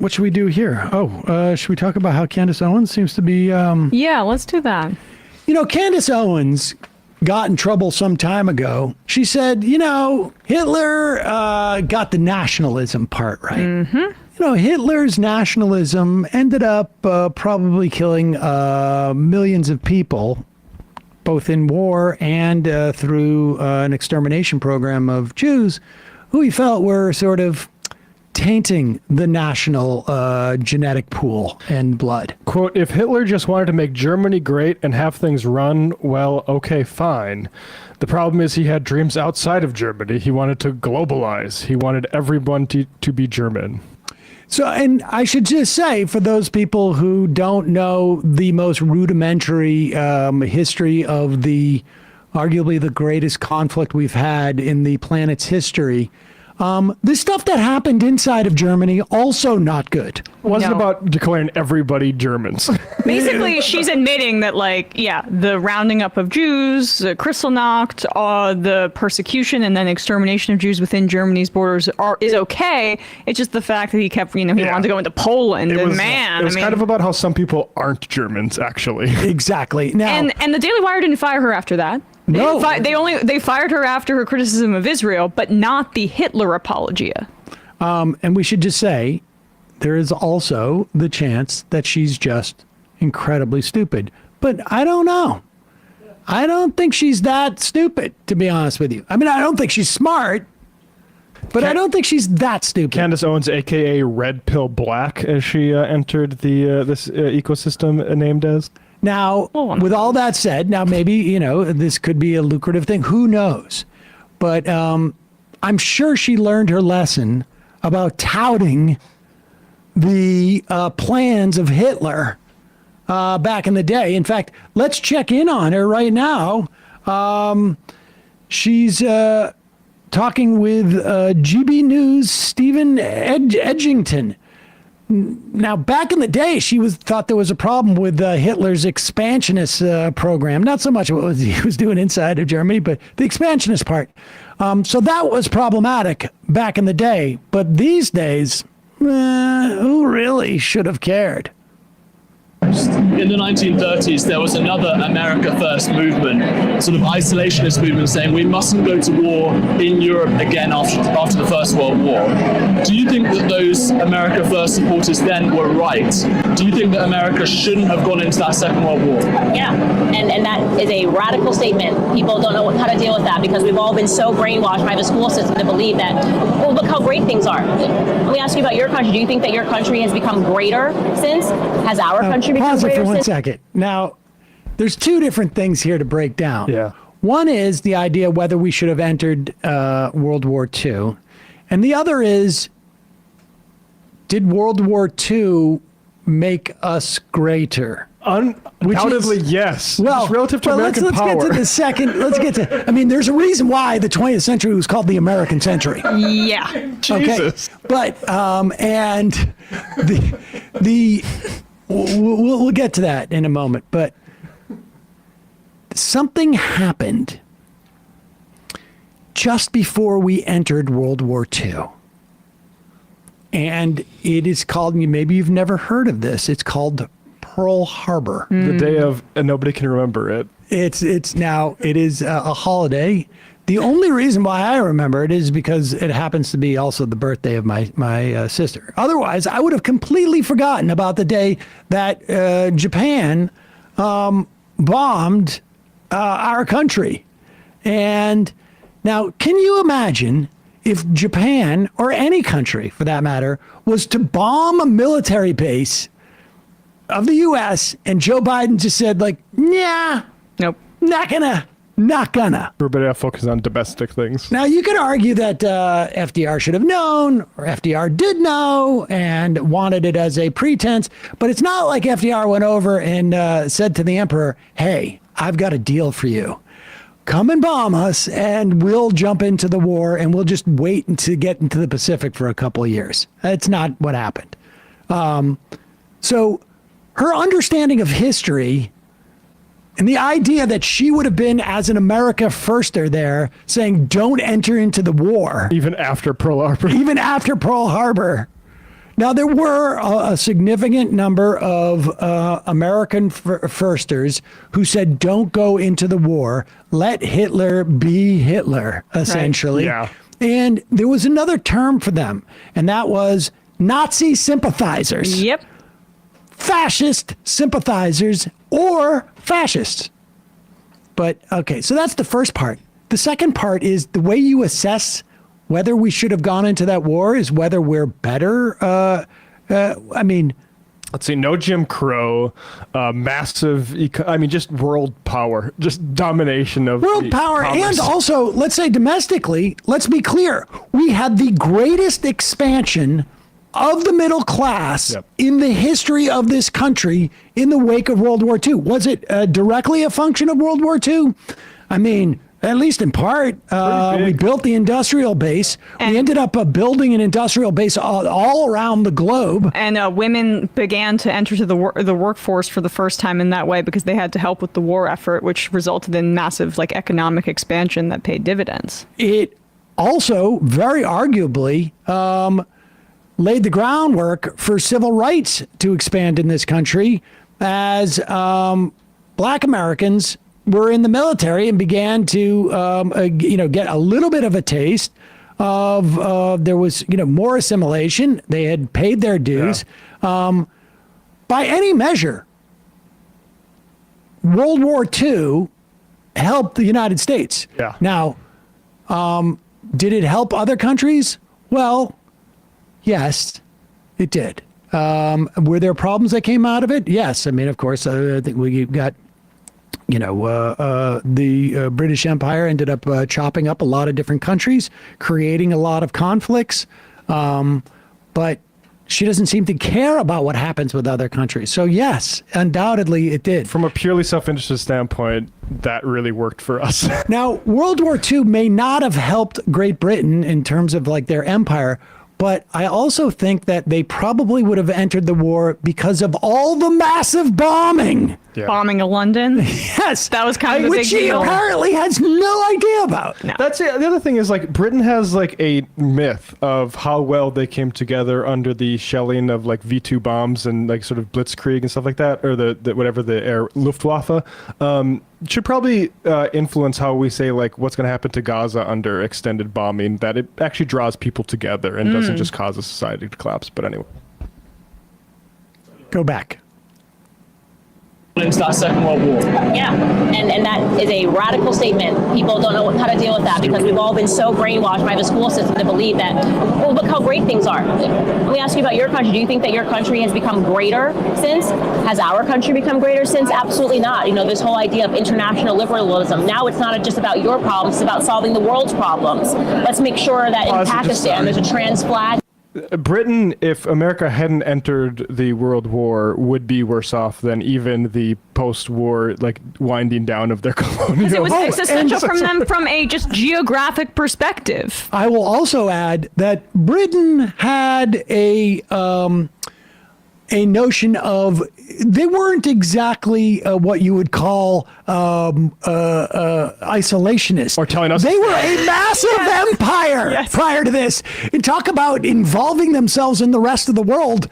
what should we do here? Should we talk about how Candace Owens seems to be... Yeah, let's do that. Candace Owens got in trouble some time ago. She said, Hitler got the nationalism part right. Mm-hmm. Hitler's nationalism ended up probably killing millions of people, both in war and through an extermination program of Jews who he felt were sort of tainting the national genetic pool and blood. Quote, if Hitler just wanted to make Germany great and have things run, well, okay, fine. The problem is he had dreams outside of Germany. He wanted to globalize. He wanted everyone to be German. So, and I should just say, for those people who don't know the most rudimentary history of arguably the greatest conflict we've had in the planet's history, the stuff that happened inside of Germany, also not good. Wasn't about declaring everybody Germans. Basically, she's admitting that, the rounding up of Jews, Kristallnacht, the persecution and then extermination of Jews within Germany's borders is okay. It's just the fact that he kept, he wanted to go into Poland. It was kind of about how some people aren't Germans, actually. Exactly. Now, and the Daily Wire didn't fire her after that. No. They fired her after her criticism of Israel, but not the Hitler apologia. And we should just say, there is also the chance that she's just incredibly stupid. But I don't know. I don't think she's that stupid, to be honest with you. I mean, I don't think she's smart, but I don't think she's that stupid. Candace Owens, a.k.a. Red Pill Black, as she entered this ecosystem named as. Now, with all that said, now maybe, this could be a lucrative thing. Who knows? But I'm sure she learned her lesson about touting the plans of Hitler back in the day. In fact, let's check in on her right now. She's talking with GB News' Stephen Edgington. Now, back in the day, she thought there was a problem with Hitler's expansionist program. Not so much what he was doing inside of Germany, but the expansionist part. So that was problematic back in the day. But these days, who really should have cared? In the 1930s, there was another America First movement, sort of isolationist movement, saying we mustn't go to war in Europe again after the First World War. Do you think that those America First supporters then were right? Do you think that America shouldn't have gone into that Second World War? Yeah, and that is a radical statement. People don't know how to deal with that because we've all been so brainwashed by the school system to believe that, well, look how great things are. Let me ask you about your country. Do you think that your country has become greater since? Has our country become Pause it greater for one since? second. Now, there's two different things here to break down. Yeah. One is the idea whether we should have entered World War II. And the other is, did World War II make us greater? Undoubtedly, yes. Well, just relative to American let's power. get to the second. Let's get to. I mean, there's a reason why the 20th century was called the American century. Yeah. Jesus. Okay. But and we'll get to that in a moment. But something happened just before we entered World War II. And it is called, maybe you've never heard of this, it's called Pearl Harbor. The day of, and nobody can remember it. It is a holiday. The only reason why I remember it is because it happens to be also the birthday of my sister. Otherwise, I would have completely forgotten about the day that Japan bombed our country. And now, can you imagine if Japan, or any country for that matter, was to bomb a military base of the U.S. and Joe Biden just said, nah, Nope. not gonna. Everybody focus on domestic things. Now, you could argue that FDR should have known, or FDR did know, and wanted it as a pretense, but it's not like FDR went over and said to the emperor, hey, I've got a deal for you. Come and bomb us, and we'll jump into the war, and we'll just wait to get into the Pacific for a couple of years. That's not what happened. So her understanding of history and the idea that she would have been, as an America firster there, saying, don't enter into the war. Even after Pearl Harbor. Even after Pearl Harbor. Now, there were a significant number of American firsters who said, don't go into the war. Let Hitler be Hitler, essentially. Yeah. And there was another term for them, and that was Nazi sympathizers. Yep. Fascist sympathizers or fascists. But, okay, so that's the first part. The second part is the way you assess whether we should have gone into that war is whether we're better. I mean, let's see, no Jim Crow, massive, just world power, just domination of world power. commerce. And also, let's say domestically, let's be clear, we had the greatest expansion of the middle class in the history of this country in the wake of World War II. Was it directly a function of World War II? I mean, at least in part, we built the industrial base. We ended up building an industrial base all around the globe. And women began to enter to the workforce for the first time in that way because they had to help with the war effort, which resulted in massive economic expansion that paid dividends. It also, very arguably, laid the groundwork for civil rights to expand in this country as Black Americans were in the military and began to, get a little bit of a taste of there was, more assimilation. They had paid their dues. Yeah. By any measure, World War II helped the United States. Yeah. Now, did it help other countries? Well, yes, it did. Were there problems that came out of it? Yes. I mean, of course, I think we got the British Empire ended up chopping up a lot of different countries, creating a lot of conflicts. But she doesn't seem to care about what happens with other countries. So yes, undoubtedly it did. From a purely self-interested standpoint, that really worked for us. Now, World War II may not have helped Great Britain in terms of their empire, but I also think that they probably would have entered the war because of all the massive bombing. Yeah. Bombing of London. Yes. That was kind of a big which she deal. apparently has no idea about. No. That's it. The other thing is Britain has a myth of how well they came together under the shelling of V2 bombs and sort of blitzkrieg and stuff like that, or the air Luftwaffe. Should probably influence how we say what's going to happen to Gaza under extended bombing, that it actually draws people together and doesn't just cause a society to collapse. But anyway. Go back. Into that Second World War. Yeah, and that is a radical statement. People don't know how to deal with that because we've all been so brainwashed by the school system to believe that, well, look how great things are. Let me ask you about your country. Do you think that your country has become greater since? Has our country become greater since? Absolutely not. This whole idea of international liberalism. Now it's not just about your problems, it's about solving the world's problems. Let's make sure that in Pakistan there's a trans flag. Britain, if America hadn't entered the World War, would be worse off than even the post-war, winding down of their colonial. It was existential from them from a just geographic perspective. I will also add that Britain had a notion of, they weren't exactly what you would call isolationist. Or telling us they were a massive empire prior to this. And talk about involving themselves in the rest of the world.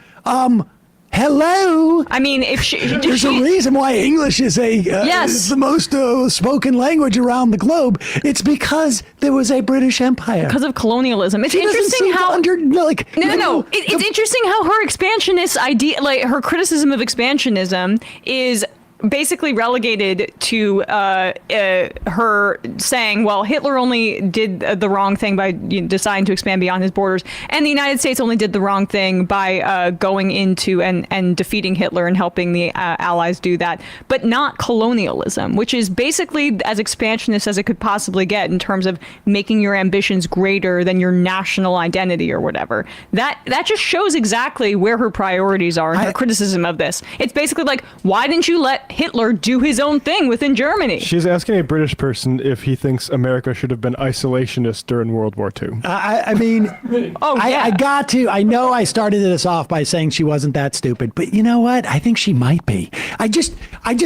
Hello. I mean, there's a reason why English is is the most spoken language around the globe. It's because there was a British Empire. Because of colonialism. It's interesting how It's interesting how her expansionist idea, her criticism of expansionism, is basically relegated to her saying, well, Hitler only did the wrong thing by deciding to expand beyond his borders, and the United States only did the wrong thing by going into and defeating Hitler and helping the Allies do that, but not colonialism, which is basically as expansionist as it could possibly get in terms of making your ambitions greater than your national identity or whatever. That just shows exactly where her priorities are in her criticism of this. It's basically why didn't you let let Hitler do his own thing within Germany. She's asking a British person if he thinks America should have been isolationist during World War II. I mean, I got to. I know I started this off by saying she wasn't that stupid, but you know what? I think she might be. I just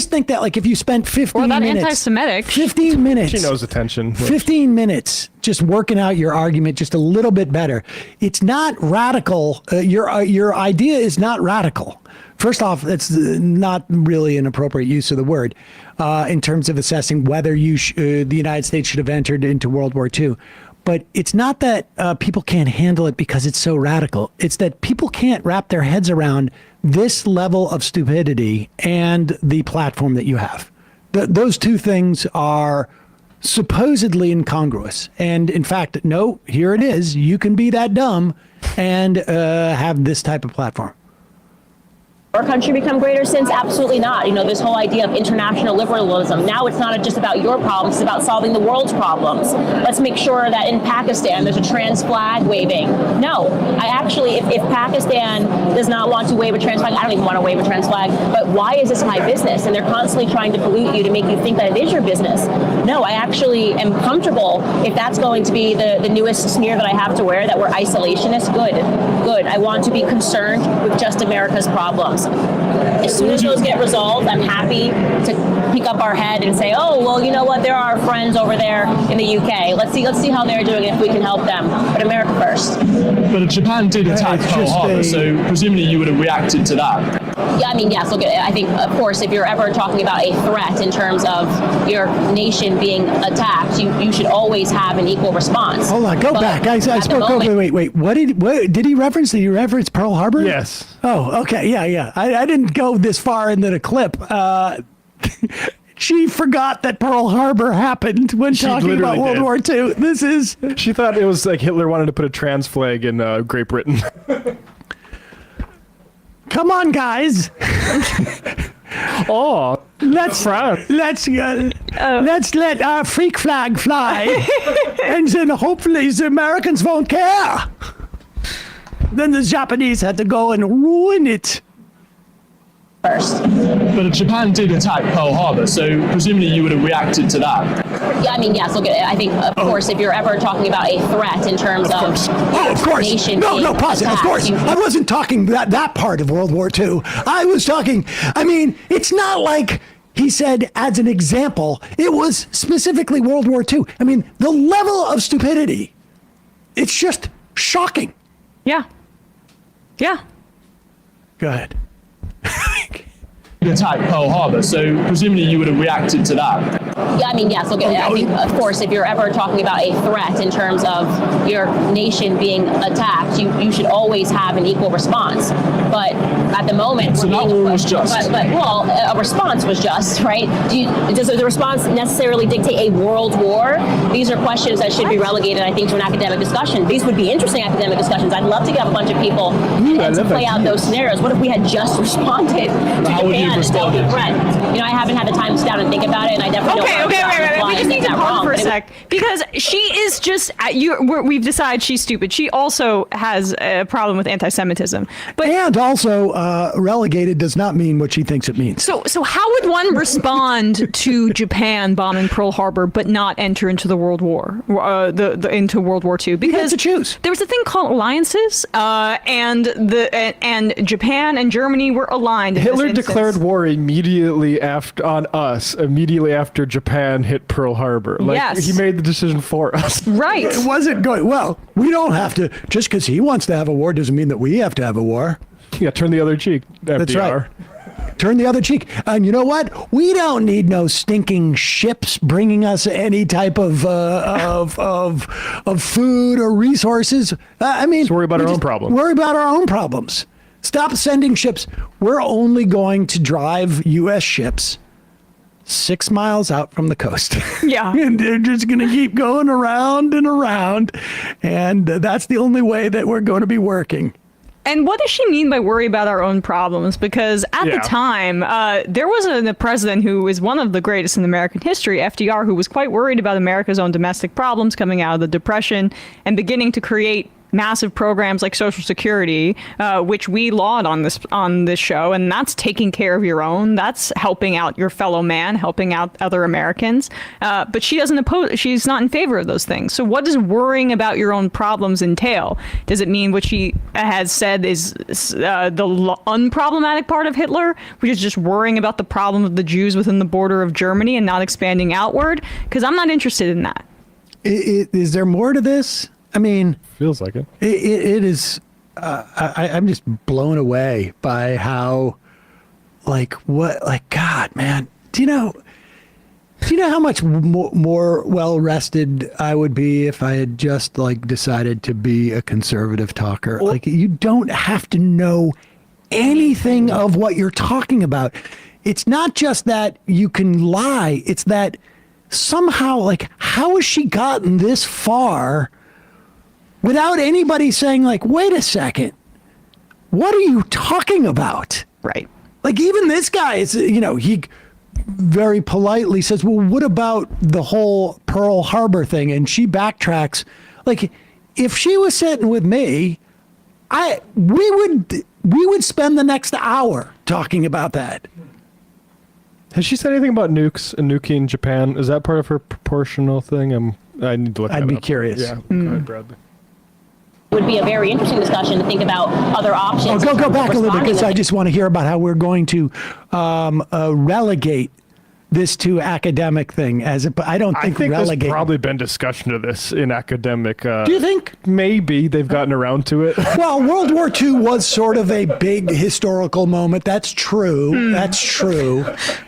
think that like if you spent 15 Or that minutes, anti-Semitic. 15 minutes, She knows attention. 15 minutes, just working out your argument just a little bit better. It's not radical. Your idea is not radical. First off, that's not really an appropriate use of the word in terms of assessing whether the United States should have entered into World War II. But it's not that people can't handle it because it's so radical. It's that people can't wrap their heads around this level of stupidity and the platform that you have. Those two things are supposedly incongruous. And in fact, no, here it is. You can be that dumb and have this type of platform. Our country become greater since? Absolutely not. You know, this whole idea of international liberalism. Now it's not just about your problems, it's about solving the world's problems. Let's make sure that in Pakistan there's a trans flag waving. No, I actually, if Pakistan does not want to wave a trans flag, I don't even want to wave a trans flag, but why is this my business? And they're constantly trying to pollute you to make you think that it is your business. No, I actually am comfortable if that's going to be the newest smear that I have to wear, that we're isolationists. Good. I want to be concerned with just America's problems. As soon as those get resolved, I'm happy to pick up our head and say, oh, well, you know what? There are friends over there in the UK. Let's see how they're doing and if we can help them. But America first. But Japan did attack Pearl Harbor, so presumably you would have reacted to that. Yeah, I mean, yes. Look, I think, of course, if you're ever talking about a threat in terms of your nation being attacked, you should always have an equal response. Hold on, go back. I spoke over. Wait. What did he reference? Did he reference Pearl Harbor? Yes. Oh, okay. Yeah. I didn't go this far into the clip. She forgot that Pearl Harbor happened when talking about World War II. She thought it was like Hitler wanted to put a trans flag in Great Britain. Come on, guys. Oh, Let's let our freak flag fly, and then hopefully the Americans won't care. Then the Japanese had to go and ruin it. First. But Japan did attack Pearl Harbor, so presumably you would have reacted to that. Yeah, I mean, yes. Look, I think, of course, if you're ever talking about a threat in terms of nation No, pause it. Of course. I wasn't talking that part of World War II. I was talking, I mean, it's not like he said as an example, it was specifically World War II. I mean, the level of stupidity, it's just shocking. Yeah. Go ahead. Attack Pearl Harbor, so presumably you would have reacted to that. Yeah, I mean, yes. Look, I think, of course, if you're ever talking about a threat in terms of your nation being attacked, you should always have an equal response. But at the moment, so that war was just. But a response was just, right? Does the response necessarily dictate a world war? These are questions that should be relegated, I think, to an academic discussion. These would be interesting academic discussions. I'd love to get a bunch of people to play out those scenarios. What if we had just responded to Japan? responded. You know, I haven't had the time to sit down and think about it, and I definitely don't wait. We just need to pause for a sec because she is just we've decided she's stupid. She also has a problem with anti-Semitism, but and also relegated does not mean what she thinks it means. So how would one respond to Japan bombing Pearl Harbor but not enter into the World War, into World War II? Because you get to choose. There was a thing called alliances, and Japan and Germany were aligned. Hitler declared war immediately after Japan hit Pearl Harbor. Yes. He made the decision for us. Right. It wasn't going, well, we don't have to, just because he wants to have a war doesn't mean that we have to have a war. Yeah, turn the other cheek, FDR. That's right. Turn the other cheek. And you know what? We don't need no stinking ships bringing us any type of food or resources. I mean, Let's worry about our own problems. Worry about our own problems. Stop sending ships. We're only going to drive U.S. ships 6 miles out from the coast. Yeah. And they're just going to keep going around and around. And that's the only way that we're going to be working. And what does she mean by worry about our own problems? Because at the time, there was a president who is one of the greatest in American history, FDR, who was quite worried about America's own domestic problems coming out of the Depression and beginning to create massive programs like Social Security, which we laud on this show, and that's taking care of your own. That's helping out your fellow man, helping out other Americans. But she doesn't oppose. She's not in favor of those things. So what does worrying about your own problems entail? Does it mean what she has said is the unproblematic part of Hitler, which is just worrying about the problem of the Jews within the border of Germany and not expanding outward? Because I'm not interested in that. Is there more to this? I mean, Feels like it. it is. I'm just blown away by how, God, man. Do you know how much more well rested I would be if I had just decided to be a conservative talker? You don't have to know anything of what you're talking about. It's not just that you can lie. It's that somehow, how has she gotten this far without anybody saying, wait a second, what are you talking about? Right. Even this guy is, he very politely says, well, what about the whole Pearl Harbor thing? And she backtracks. If she was sitting with me, we would spend the next hour talking about that. Has she said anything about nukes and nuking Japan? Is that part of her proportional thing? I need to look that up. I'd be curious. Yeah, go ahead, Bradley. Would be a very interesting discussion to think about other options. Go back a little bit, because responding to I just want to hear about how we're going to relegate this to academic thing. I don't think there's relegate. probably been discussion of this in academic. Do you think? Maybe they've gotten around to it. Well, World War II was sort of a big historical moment. That's true. That's true.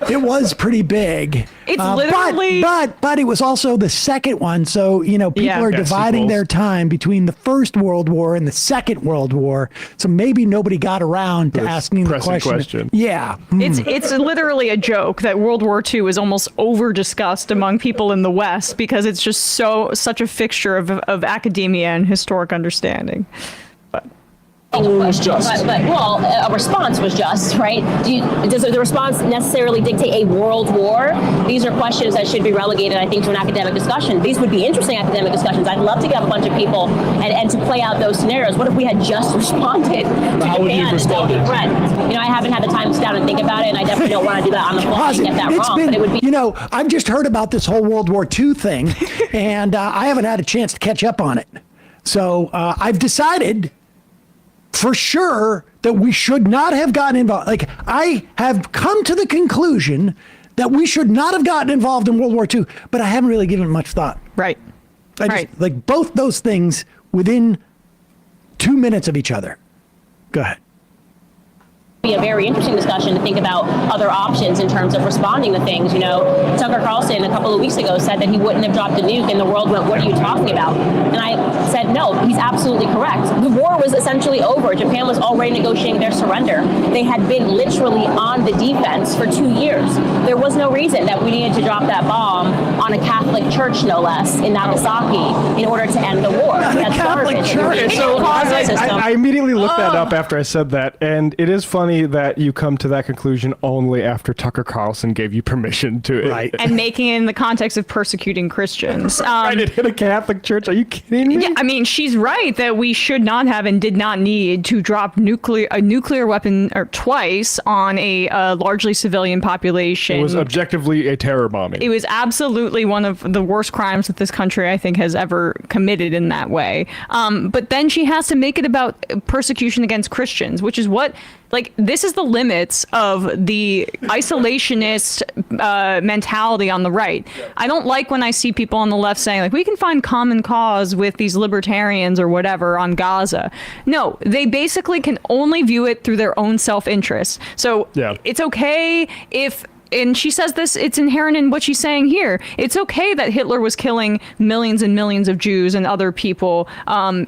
It was pretty big. It's literally. But it was also the second one. So, people are Yeah, dividing sequels. their time between the First World War and the Second World War. So maybe nobody got around to This asking the pressing question. question. Yeah. It's literally a joke that World War II is almost over discussed among people in the West because it's just such a fixture of academia and historic understanding. was just. But a response was just, right? Does the response necessarily dictate a world war? These are questions that should be relegated, I think, to an academic discussion. These would be interesting academic discussions. I'd love to get a bunch of people and to play out those scenarios. What if we had just responded to How would you have responded? Right. I haven't had the time to sit down and think about it, and I definitely don't want to do that on the fly and get that wrong. But it would be. I've just heard about this whole World War II thing, and I haven't had a chance to catch up on it. So I've decided for sure that we should not have gotten involved. I have come to the conclusion that we should not have gotten involved in World War II, but I haven't really given it much thought. Right. Both those things within 2 minutes of each other. Go ahead. Be a very interesting discussion to think about other options in terms of responding to things. Tucker Carlson a couple of weeks ago said that he wouldn't have dropped a nuke, and the world went, "What are you talking about?" And I said, no, he's absolutely correct. The war was essentially over. Japan was already negotiating their surrender. They had been literally on the defense for 2 years. There was no reason that we needed to drop that bomb on a Catholic church, no less, in Nagasaki in order to end the war. That's Catholic garbage. church. So System. I immediately looked that up after I said that, and it is funny that you come to that conclusion only after Tucker Carlson gave you permission to. Right. And making it in the context of persecuting Christians. Right, it hit a Catholic church. Are you kidding me? Yeah, I mean, she's right that we should not have and did not need to drop a nuclear weapon twice on a largely civilian population. It was objectively a terror bombing. It was absolutely one of the worst crimes that this country, I think, has ever committed in that way. But then she has to make it about persecution against Christians, which is what, this is the limits of the isolationist mentality on the right. I don't like when I see people on the left saying, we can find common cause with these libertarians or whatever on Gaza. No, they basically can only view it through their own self-interest. So It's okay if and she says this, it's inherent in what she's saying here. It's okay that Hitler was killing millions and millions of Jews and other people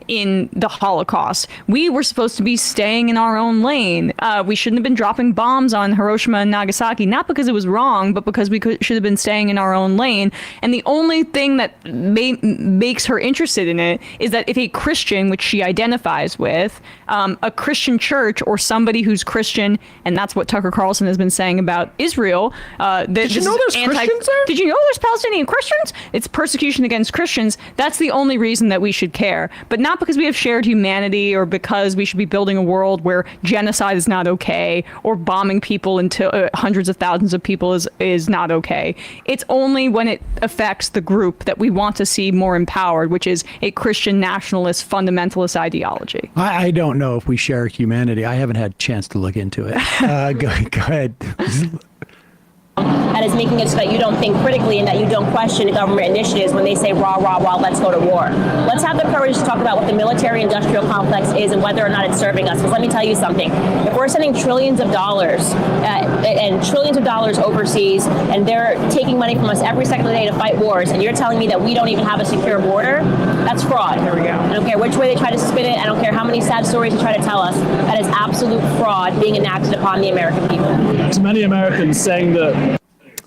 in the Holocaust. We were supposed to be staying in our own lane. We shouldn't have been dropping bombs on Hiroshima and Nagasaki, not because it was wrong, but because we should have been staying in our own lane. And the only thing that makes her interested in it is that if a Christian, which she identifies with, a Christian church or somebody who's Christian, and that's what Tucker Carlson has been saying about Israel, Israel. Did you know there's Christians there? Did you know there's Palestinian Christians? It's persecution against Christians. That's the only reason that we should care, but not because we have shared humanity or because we should be building a world where genocide is not okay or bombing people until hundreds of thousands of people is not okay. It's only when it affects the group that we want to see more empowered, which is a Christian nationalist fundamentalist ideology. I don't know if we share humanity. I haven't had a chance to look into it. Go ahead. That is making it so that you don't think critically and that you don't question government initiatives when they say rah, rah, rah, let's go to war. Let's have the courage to talk about what the military-industrial complex is and whether or not it's serving us. Because let me tell you something. If we're sending trillions of dollars and trillions of dollars overseas and they're taking money from us every second of the day to fight wars, and you're telling me that we don't even have a secure border, that's fraud. Here we go. I don't care which way they try to spin it. I don't care how many sad stories they try to tell us. That is absolute fraud being enacted upon the American people. To many Americans saying that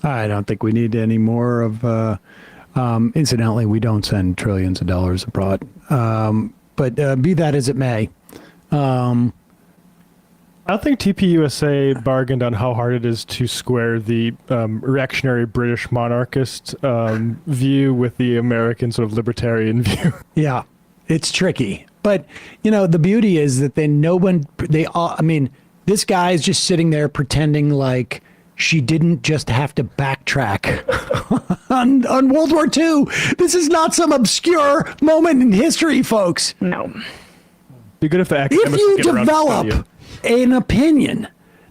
I don't think we need any more of. Incidentally, we don't send trillions of dollars abroad. But be that as it may, I think TPUSA bargained on how hard it is to square the reactionary British monarchist view with the American sort of libertarian view. yeah, it's tricky. But the beauty is that this guy is just sitting there pretending like she didn't just have to backtrack on World War II. This is not some obscure moment in history, folks. No. Be good if the academics If you get around to study develop it. an opinion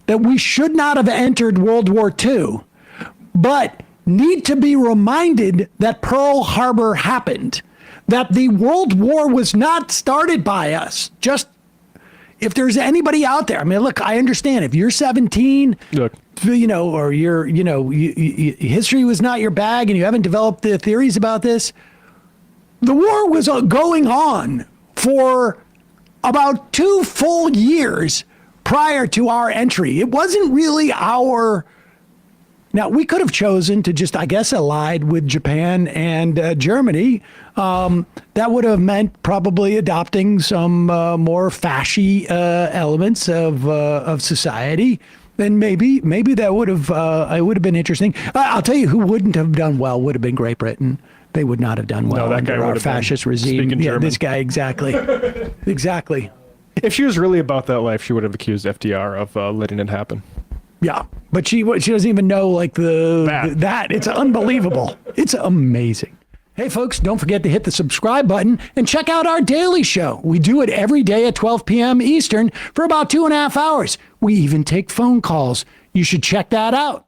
that we should not have entered World War II, but need to be reminded that Pearl Harbor happened, that the World War was not started by us. Just if there's anybody out there, look, I understand if you're 17, Look, or history was not your bag and you haven't developed the theories about this. The war was going on for about 2 full years prior to our entry. It wasn't really now we could have chosen to just, I guess, allied with Japan and Germany. That would have meant probably adopting some more fascy elements of society. Then maybe that would have been interesting. I'll tell you who wouldn't have done well would have been Great Britain. They would not have done well that guy under our would have been fascist regime. speaking Yeah, German. this guy exactly, exactly. if she was really about that life, she would have accused FDR of letting it happen. Yeah, but she doesn't even know that. It's unbelievable. It's amazing. Hey, folks, don't forget to hit the subscribe button and check out our daily show. We do it every day at 12 p.m. Eastern for about 2.5 hours. We even take phone calls. You should check that out.